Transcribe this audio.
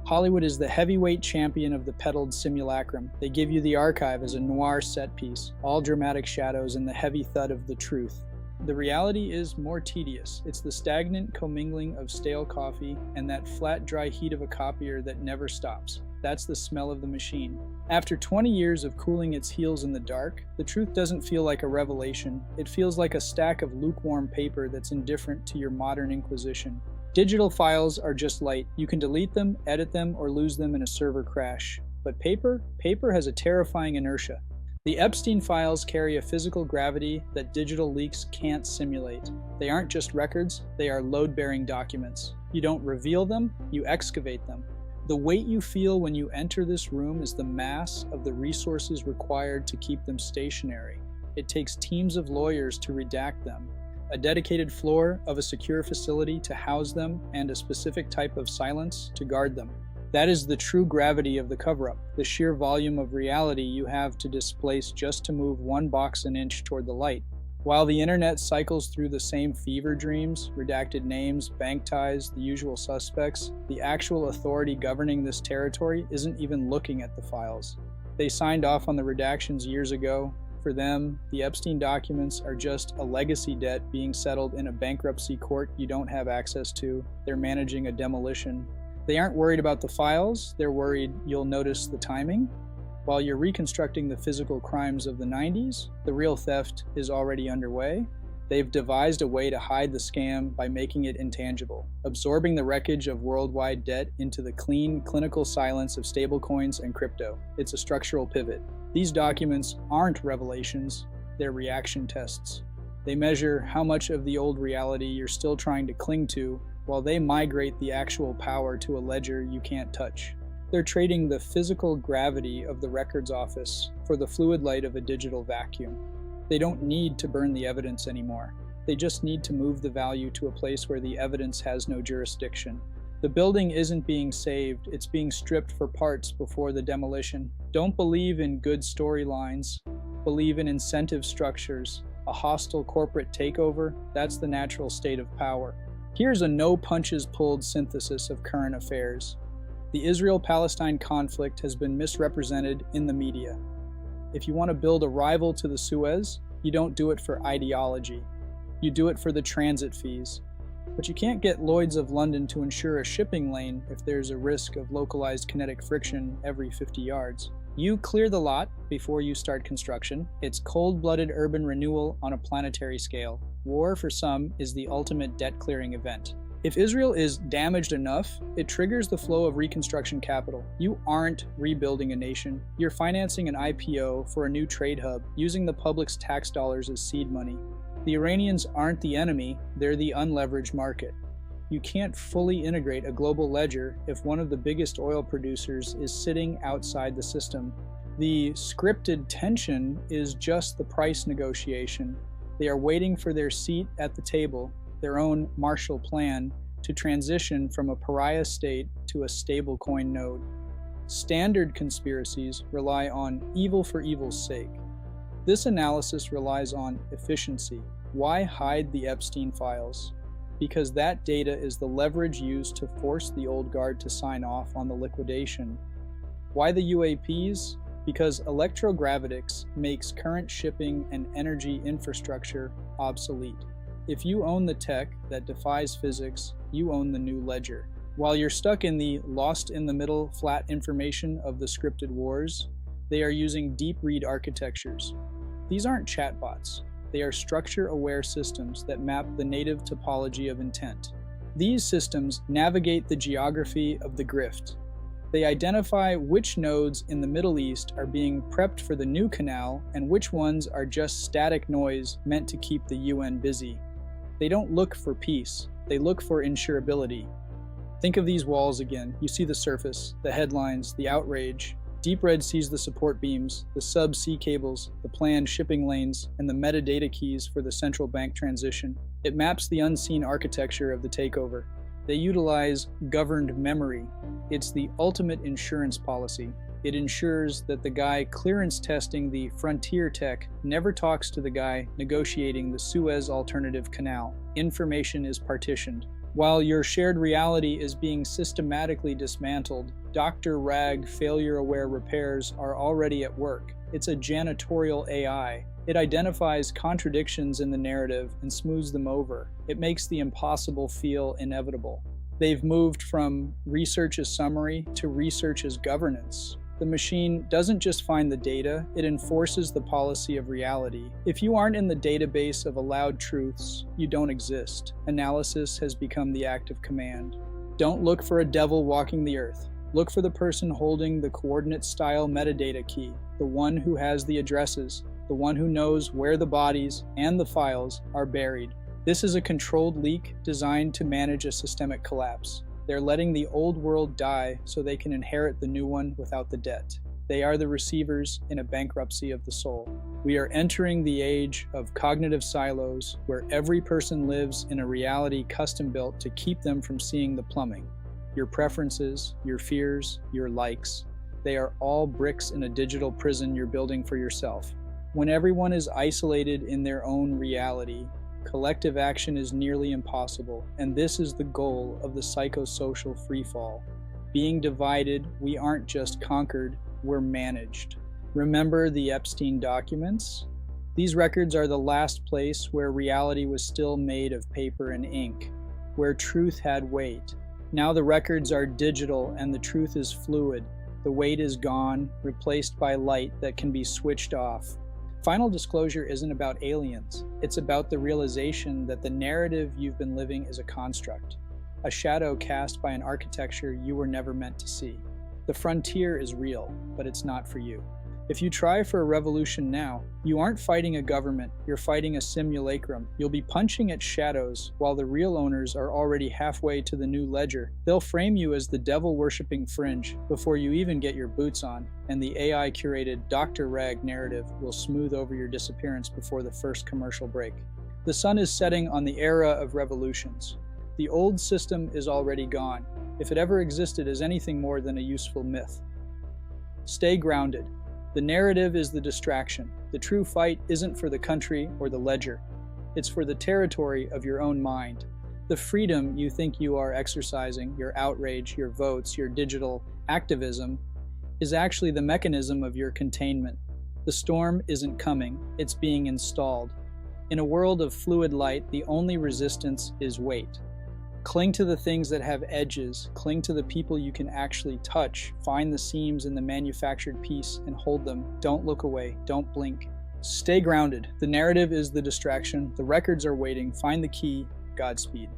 Hollywood is the heavyweight champion of the peddled simulacrum. They give you the archive as a noir set piece, all dramatic shadows and the heavy thud of the truth. The reality is more tedious. It's the stagnant commingling of stale coffee and that flat, dry heat of a copier that never stops. That's the smell of the machine. After 20 years of cooling its heels in the dark, the truth doesn't feel like a revelation. It feels like a stack of lukewarm paper that's indifferent to your modern inquisition. Digital files are just light. You can delete them, edit them, or lose them in a server crash. But paper has a terrifying inertia. The Epstein files carry a physical gravity that digital leaks can't simulate. They aren't just records, they are load-bearing documents. You don't reveal them, you excavate them. The weight you feel when you enter this room is the mass of the resources required to keep them stationary. It takes teams of lawyers to redact them, a dedicated floor of a secure facility to house them, and a specific type of silence to guard them. That is the true gravity of the cover-up, the sheer volume of reality you have to displace just to move one box an inch toward the light. While the internet cycles through the same fever dreams, redacted names, bank ties, the usual suspects, the actual authority governing this territory isn't even looking at the files. They signed off on the redactions years ago. For them, the Epstein documents are just a legacy debt being settled in a bankruptcy court you don't have access to. They're managing a demolition. They aren't worried about the files, they're worried you'll notice the timing. While you're reconstructing the physical crimes of the 90s, the real theft is already underway. They've devised a way to hide the scam by making it intangible, absorbing the wreckage of worldwide debt into the clean, clinical silence of stablecoins and crypto. It's a structural pivot. These documents aren't revelations, they're reaction tests. They measure how much of the old reality you're still trying to cling to, while they migrate the actual power to a ledger you can't touch. They're trading the physical gravity of the records office for the fluid light of a digital vacuum. They don't need to burn the evidence anymore. They just need to move the value to a place where the evidence has no jurisdiction. The building isn't being saved, it's being stripped for parts before the demolition. Don't believe in good storylines. Believe in incentive structures. A hostile corporate takeover, that's the natural state of power. Here's a no-punches-pulled synthesis of current affairs. The Israel-Palestine conflict has been misrepresented in the media. If you want to build a rival to the Suez, you don't do it for ideology. You do it for the transit fees. But you can't get Lloyd's of London to insure a shipping lane if there's a risk of localized kinetic friction every 50 yards. You clear the lot before you start construction. It's cold-blooded urban renewal on a planetary scale. War, for some, is the ultimate debt-clearing event. If Israel is damaged enough, it triggers the flow of reconstruction capital. You aren't rebuilding a nation. You're financing an IPO for a new trade hub, using the public's tax dollars as seed money. The Iranians aren't the enemy, they're the unleveraged market. You can't fully integrate a global ledger if one of the biggest oil producers is sitting outside the system. The scripted tension is just the price negotiation. They are waiting for their seat at the table, their own Marshall Plan, to transition from a pariah state to a stablecoin node. Standard conspiracies rely on evil for evil's sake. This analysis relies on efficiency. Why hide the Epstein files? Because that data is the leverage used to force the old guard to sign off on the liquidation. Why the UAPs? Because electrogravitics makes current shipping and energy infrastructure obsolete. If you own the tech that defies physics, you own the new ledger. While you're stuck in the lost-in-the-middle flat information of the scripted wars, they are using deep read architectures. These aren't chatbots. They are structure-aware systems that map the native topology of intent. These systems navigate the geography of the grift. They identify which nodes in the Middle East are being prepped for the new canal and which ones are just static noise meant to keep the UN busy. They don't look for peace, they look for insurability. Think of these walls again. You see the surface, the headlines, the outrage. Deep Red sees the support beams, the sub-sea cables, the planned shipping lanes, and the metadata keys for the central bank transition. It maps the unseen architecture of the takeover. They utilize governed memory. It's the ultimate insurance policy. It ensures that the guy clearance testing the frontier tech never talks to the guy negotiating the Suez alternative canal. Information is partitioned. While your shared reality is being systematically dismantled, Dr. Rag failure-aware repairs are already at work. It's a janitorial AI. It identifies contradictions in the narrative and smooths them over. It makes the impossible feel inevitable. They've moved from research as summary to research as governance. The machine doesn't just find the data, it enforces the policy of reality. If you aren't in the database of allowed truths, you don't exist. Analysis has become the act of command. Don't look for a devil walking the earth. Look for the person holding the coordinate-style metadata key, the one who has the addresses, the one who knows where the bodies and the files are buried. This is a controlled leak designed to manage a systemic collapse. They're letting the old world die so they can inherit the new one without the debt. They are the receivers in a bankruptcy of the soul. We are entering the age of cognitive silos where every person lives in a reality custom-built to keep them from seeing the plumbing. Your preferences, your fears, your likes, they are all bricks in a digital prison you're building for yourself. When everyone is isolated in their own reality, collective action is nearly impossible, and this is the goal of the psychosocial freefall. Being divided, we aren't just conquered, we're managed. Remember the Epstein documents? These records are the last place where reality was still made of paper and ink, where truth had weight. Now the records are digital and the truth is fluid. The weight is gone, replaced by light that can be switched off. Final disclosure isn't about aliens. It's about the realization that the narrative you've been living is a construct, a shadow cast by an architecture you were never meant to see. The frontier is real, but it's not for you. If you try for a revolution now, you aren't fighting a government, you're fighting a simulacrum. You'll be punching at shadows while the real owners are already halfway to the new ledger. They'll frame you as the devil-worshipping fringe before you even get your boots on, and the AI-curated Dr. Rag narrative will smooth over your disappearance before the first commercial break. The sun is setting on the era of revolutions. The old system is already gone, if it ever existed as anything more than a useful myth. Stay grounded. The narrative is the distraction. The true fight isn't for the country or the ledger. It's for the territory of your own mind. The freedom you think you are exercising, your outrage, your votes, your digital activism, is actually the mechanism of your containment. The storm isn't coming, it's being installed. In a world of fluid light, the only resistance is weight. Cling to the things that have edges. Cling to the people you can actually touch. Find the seams in the manufactured piece and hold them. Don't look away. Don't blink. Stay grounded. The narrative is the distraction. The records are waiting. Find the key. Godspeed.